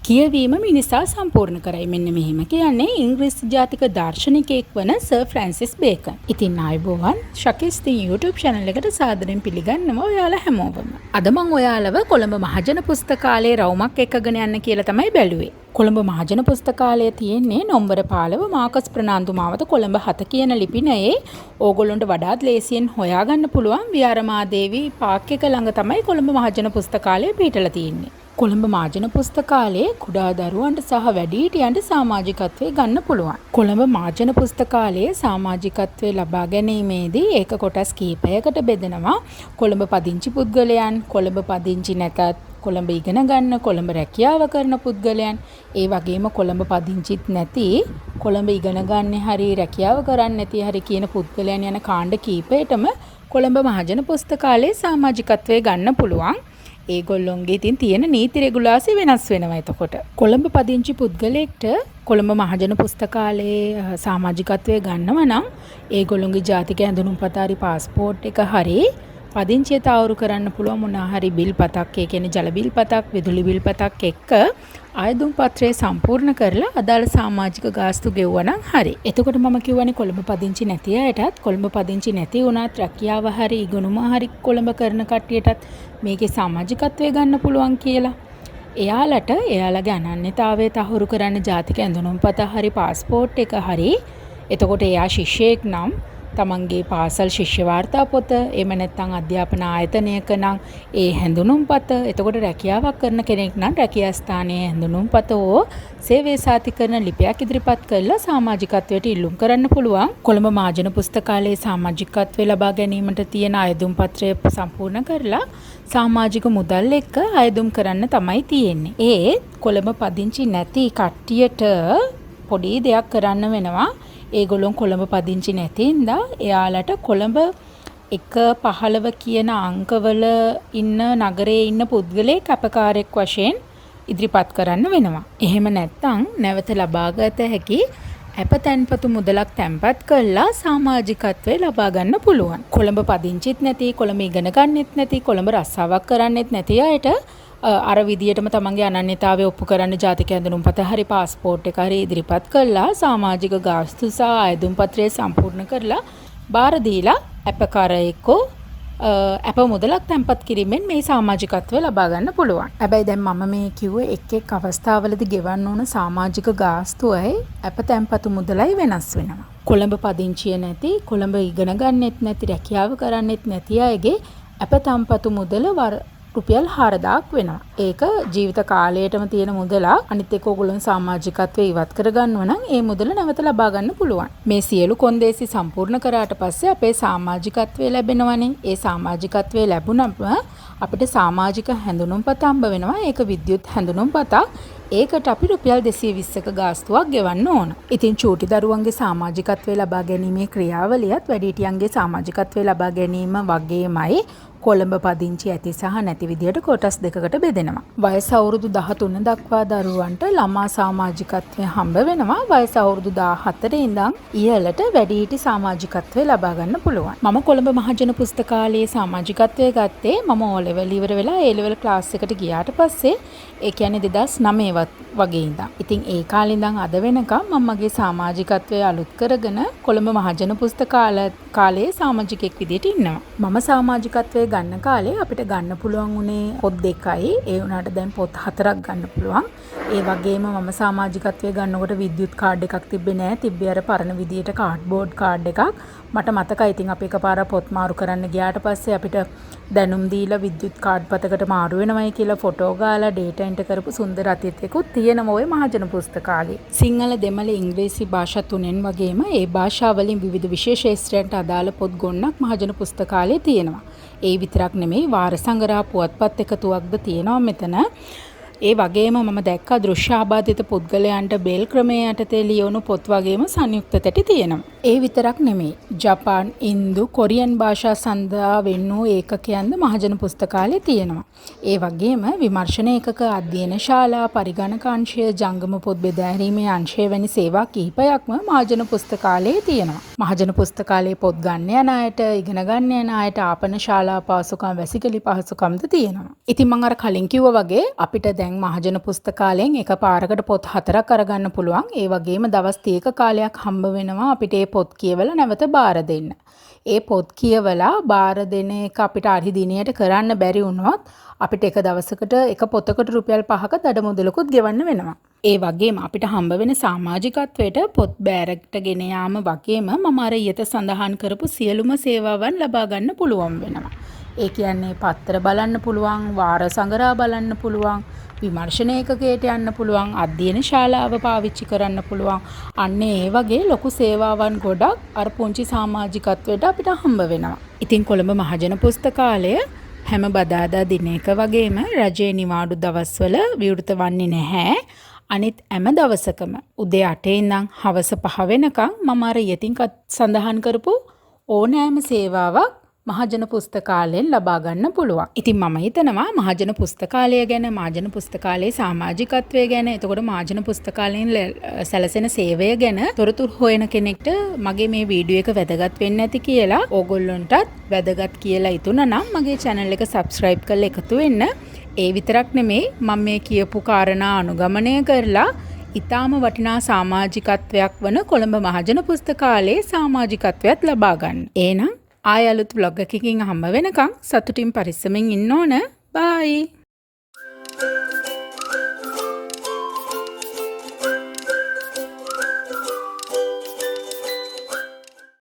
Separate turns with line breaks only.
කියවීම මිනිසා සම්පූර්ණ කරයි. මෙන්න මෙහෙම කියන්නේ ඉංග්‍රීසි ජාතික දාර්ශනිකයෙක් වන සර් ෆ්‍රැන්සිස් බේකන්. ඉතින් ආයුබෝවන් ශකිස් දී YouTube channel එකට සාදරයෙන් පිළිගන්නවා ඔයාලා හැමෝම. අද මම ඔයාලව කොළඹ මහජන පුස්තකාලයේ රවුමක් එක්කගෙන යන්න කියලා තමයි බැලුවේ. කොළඹ මහජන පුස්තකාලය තියෙන්නේ නොම්බර 15 මාකස් ප්‍රනාන්දු මාවත කොළඹ 7 කියන ලිපිනයේ ඕගොල්ලන්ට වඩාත් ලේසියෙන් හොයාගන්න පුළුවන් විහාරමාදේවි පාක් එක ළඟ තමයි කොළඹ මහජන පුස්තකාලය පිහිටලා තියෙන්නේ. කොළඹ මහජන පුස්තකාලයේ කුඩා දරුවන්ට සහ වැඩිහිටියන්ට සමාජිකත්වයේ ගන්න පුළුවන්. කොළඹ මහජන පුස්තකාලයේ සමාජිකත්වයේ ලබා ගැනීමේදී ඒක කොටස් කිහිපයකට බෙදෙනවා. කොළඹ පදිංචි පුද්ගලයන්, කොළඹ පදිංචි නැතත් කොළඹ ඉගෙන ගන්න, කොළඹ රැකියාව කරන පුද්ගලයන්, ඒ වගේම කොළඹ පදිංචිත් නැති, කොළඹ ඉගෙන ගන්න හරි රැකියාව කරන්න නැති හරි කියන පුද්ගලයන් යන කාණ්ඩ කිහිපයටම කොළඹ මහජන පුස්තකාලයේ සමාජිකත්වයේ ගන්න පුළුවන්. ඒගොල්ලොන්ගේ ඉතින් තියෙන නීති රෙගුලාසි වෙනස් වෙනවා. එතකොට කොළඹ පදිංචි පුද්ගලයෙක්ට කොළඹ මහජන පුස්තකාලයේ සමාජිකත්වයේ ගන්නව නම් ඒගොල්ලොන්ගේ ජාතික ඇඳුම්පත හරි පාස්පෝර්ට් එක හරි පදිංචිය තාවුරු කරන්න පුළුවන් මොනවා හරි බිල් පතක්, ඒ කියන්නේ ජල බිල් පතක්, විදුලි බිල් පතක් එක්ක ආයුධ පත්‍රය සම්පූර්ණ කරලා අදාළ සමාජික ගාස්තු ගෙවුවා නම් හරි. එතකොට මම කියවනේ කොළඹ පදිංචි නැති අයටත්, කොළඹ පදිංචි නැති වුණත් රැකියාව හරි ඉගෙනුම හරි කොළඹ කරන කට්ටියටත් මේකේ සමාජිකත්වය ගන්න පුළුවන් කියලා. එයාලට එයාලගේ අනන්‍යතාවය තහවුරු කරන්න ජාතික ඇඳුම්පත හරි පාස්පෝර්ට් එක හරි, එතකොට එයා ශිෂ්‍යයෙක් නම් තමන්ගේ පාසල් ශිෂ්‍ය වාර්තා පොත, එහෙම නැත්නම් අධ්‍යාපන ආයතනයක නම් ඒ හැඳුනුම්පත, එතකොට රැකියාවක් කරන කෙනෙක් නම් රැකියා ස්ථානයේ හැඳුනුම්පත හෝ සේවය සාතිකරණ ලිපියක් ඉදිරිපත් කරලා සමාජිකත්වයට ඉල්ලුම් කරන්න පුළුවන්. කොළඹ මහජන පුස්තකාලයේ සමාජිකත්වය ලබා ගැනීමට තියෙන ආයුධ පත්‍රය සම්පූර්ණ කරලා සමාජික මුදල් එක්ක ආයුධ කරන්න තමයි තියෙන්නේ. ඒ කොළඹ පදිංචි නැති කට්ටියට පොඩි දෙයක් කරන්න වෙනවා. ඒගොල්ලොන් කොළඹ පදිංචි නැති හින්දා එයාලට කොළඹ 115 කියන අංකවල ඉන්න නගරයේ ඉන්න පුද්ගලයෙක් අපකාරයක් වශයෙන් ඉදිරිපත් කරන්න වෙනවා. එහෙම නැත්නම් නැවත ලබාගත හැකි අප තැන්පතු මුදලක් තැන්පත් කරලා සමාජිකත්වය ලබා ගන්න පුළුවන්. කොළඹ පදිංචිත් නැති, කොළඹ ඉගෙන ගන්නෙත් නැති, කොළඹ රස්සාවක් කරන්නෙත් නැති අයට අර විදියටම තමන්ගේ අනන්‍යතාවය ඔප්පු කරන්න ජාතික ඇඳුම්පත හරි පාස්පෝර්ට් එක හරි ඉදිරිපත් කරලා සමාජික ගාස්තු සහ ආයුධ පත්‍රය සම්පූර්ණ කරලා බාර දීලා අපකාරයෙක්ව අප මුදලක් තැන්පත් කිරීමෙන් මේ සමාජිකත්වය ලබා ගන්න පුළුවන්. හැබැයි දැන් මම මේ කිව්වේ එක් අවස්ථාවලදී ගෙවන්න ඕන සමාජික ගාස්තුවයි අප තැන්පතු මුදලයි වෙනස් වෙනවා. කොළඹ පදිංචිය නැති, කොළඹ ඉගෙන ගන්නෙත් නැති, රැකියාව කරන්නෙත් නැති අයගේ අප තැන්පතු මුදල රුපියල් 4000ක් වෙනවා. ඒක ජීවිත කාලයටම තියෙන මුදලක්. අනිත් එක ඕගොල්ලෝ සමාජිකත්වයේ ඉවත් කරගන්නවා නම් ඒ මුදල නැවත ලබා ගන්න පුළුවන්. මේ සියලු කොන්දේසි සම්පූර්ණ කරාට පස්සේ අපේ සමාජිකත්වය ලැබෙනවනේ. ඒ සමාජිකත්වය ලැබුණම අපිට සමාජික හැඳුනුම්පත හම්බ වෙනවා. ඒක විද්‍යුත් හැඳුනුම්පතක්. ඒකට අපි රුපියල් 220ක ගාස්තුවක් ගෙවන්න ඕන. ඉතින් චූටි දරුවන්ගේ සමාජිකත්වය ලබා ගැනීමේ ක්‍රියාවලියත් වැඩිහිටියන්ගේ සමාජිකත්වය ලබා ගැනීම වගේමයි කොළඹ පදිංචි ඇති සහ නැති විදියට කොටස් දෙකකට බෙදෙනවා. වයස අවුරුදු 13 දක්වා දරුවන්ට ළමා සමාජිකත්වය හම්බ වෙනවා. වයස අවුරුදු 14 ඉඳන් ඉහළට වැඩිහිටි සමාජිකත්වය ලබා ගන්න පුළුවන්. මම කොළඹ මහජන පුස්තකාලයේ සමාජිකත්වය ගත්තේ මම O level ඉවර වෙලා A level ක්ලාස් එකට ගියාට පස්සේ, ඒ කියන්නේ 2009 වගේ ඉඳන්. ඉතින් ඒ කාලේ ඉඳන් අද වෙනකම් මම මගේ සමාජිකත්වය අලුත් කරගෙන කොළඹ මහජන පුස්තකාලයේ සමාජිකෙක් විදියට ඉන්නවා. මම සමාජිකත්වය ගන්න කාලේ අපිට ගන්න පුළුවන් උනේ පොත් 2යි. ඒ වුණාට දැන් පොත් 4ක් ගන්න පුළුවන්. ඒ වගේම මම සමාජිකත්වයේ ගන්නකොට විද්‍යුත් කාඩ් එකක් තිබ්බේ නෑ. තිබ්බේ අර පරණ විදියට කාඩ්බෝඩ් කාඩ් එකක්. මට මතකයි. ඉතින් අපි එකපාර පොත් මාරු කරන්න ගියාට පස්සේ අපිට දැනුම් දීලා විද්‍යුත් කාඩ් පතකට මාරු වෙනවයි කියලා ෆොටෝ ගාලා ඩේටා එන්ටර් කරපු සුන්දර අතීතයකුත් තියෙනවා ওই මහජන පුස්තකාලේ. සිංහල, දෙමළ, ඉංග්‍රීසි භාෂා තුනෙන් වගේම ඒ භාෂාවලින් විවිධ විශේෂ ශාස්ත්‍රයන්ට අදාළ පොත් ගොන්නක් මහජන පුස්තකාලේ තියෙනවා. ඒ විතරක් නෙමෙයි වාර සංග්‍රහ පුවත්පත් එකතුවක්ද තියෙනවා මෙතන. ඒ වගේම මම දැක්කා දෘශ්‍ය ආබාධිත පුද්ගලයන්ට බෙල් ක්‍රමයේ යටතේ ලියවුණු පොත් වගේම සංයුක්ත තැටි තියෙනවා. ඒ විතරක් නෙමෙයි ජපාන්, ඉන්දු, කොරියන් භාෂා සඳහා වෙන් වූ ඒකකයන්ද මහජන පුස්තකාලේ තියෙනවා. ඒ වගේම විමර්ශන ඒකක, අධ්‍යයන ශාලා, පරිගණක අංශය, ජංගම පොත් බෙදාහැරීමේ අංශය වැනි සේවා කිහිපයක්ම මහජන පුස්තකාලයේ තියෙනවා. මහජන පුස්තකාලයේ පොත් ගන්න යන අයට, ඉගෙන ගන්න යන අයට ආපන ශාලා පහසුකම්, වැසිකිලි පහසුකම්ද තියෙනවා. ඉතින් මම අර කලින් කිව්වා වගේ අපිට දැන් දැන් මහජන පුස්තකාලයෙන් එක පාරකට පොත් 4ක් අරගන්න පුළුවන්. ඒ වගේම දවස් 30ක කාලයක් හම්බ වෙනවා අපිට මේ පොත් කියවලා නැවත බාර දෙන්න. ඒ පොත් කියවලා බාර දෙන එක අපිට අරි දිනයට කරන්න බැරි වුණොත් අපිට එක දවසකට එක පොතකට රුපියල් 5ක දඩ මුදලකුත් ගෙවන්න වෙනවා. ඒ වගේම අපිට හම්බ වෙන සමාජිකත්වයට පොත් බෑරකට ගෙන යාම වගේම මම අර ඊට සඳහන් කරපු සියලුම සේවාවන් ලබා ගන්න පුළුවන් වෙනවා. ඒ කියන්නේ පත්‍ර බලන්න පුළුවන්, වාර සංග්‍රහ බලන්න පුළුවන්, විමර්ශන ඒකකයට යන්න පුළුවන්, අධ්‍යයන ශාලාව පාවිච්චි කරන්න පුළුවන්. අන්න ඒ වගේ ලොකු සේවාවන් ගොඩක් අර පුංචි සමාජිකත්වයට අපිට හම්බ වෙනවා. ඉතින් කොළඹ මහජන පුස්තකාලය හැම බදාදා දිනයක වගේම රජයේ නිවාඩු දවස්වල විවෘත වන්නේ නැහැ. අනිත් හැම දවසකම උදේ 8 ඉඳන් හවස 5 වෙනකන් මම අර යෙතින් සඳහන් කරපු ඕනෑම සේවාවක් මහජන පුස්තකාලයෙන් ලබා ගන්න පුළුවන්. ඉතින් මම හිතනවා මහජන පුස්තකාලය ගැන, මහජන පුස්තකාලයේ සමාජිකත්වය ගැන, එතකොට මහජන පුස්තකාලයෙන් සැලසෙන සේවය ගැන තොරතුරු හොයන කෙනෙක්ට මගේ මේ වීඩියෝ එක වැදගත් වෙන්න ඇති කියලා, ඕගොල්ලන්ටත් වැදගත් කියලා හිතුණා නම් මගේ channel එක subscribe කරලා එකතු වෙන්න. ඒ විතරක් නෙමෙයි මම මේ කියපු කාරණා අනුගමනය කරලා ඊටාම වටිනා සමාජිකත්වයක් වන කොළඹ මහජන පුස්තකාලයේ සමාජිකත්වයක් ලබා ගන්න. එහෙනම් ආය අලුත් vlog එකකින් හම්බ වෙනකන් සතුටින් පරිස්සමෙන් ඉන්න ඕන. බයි.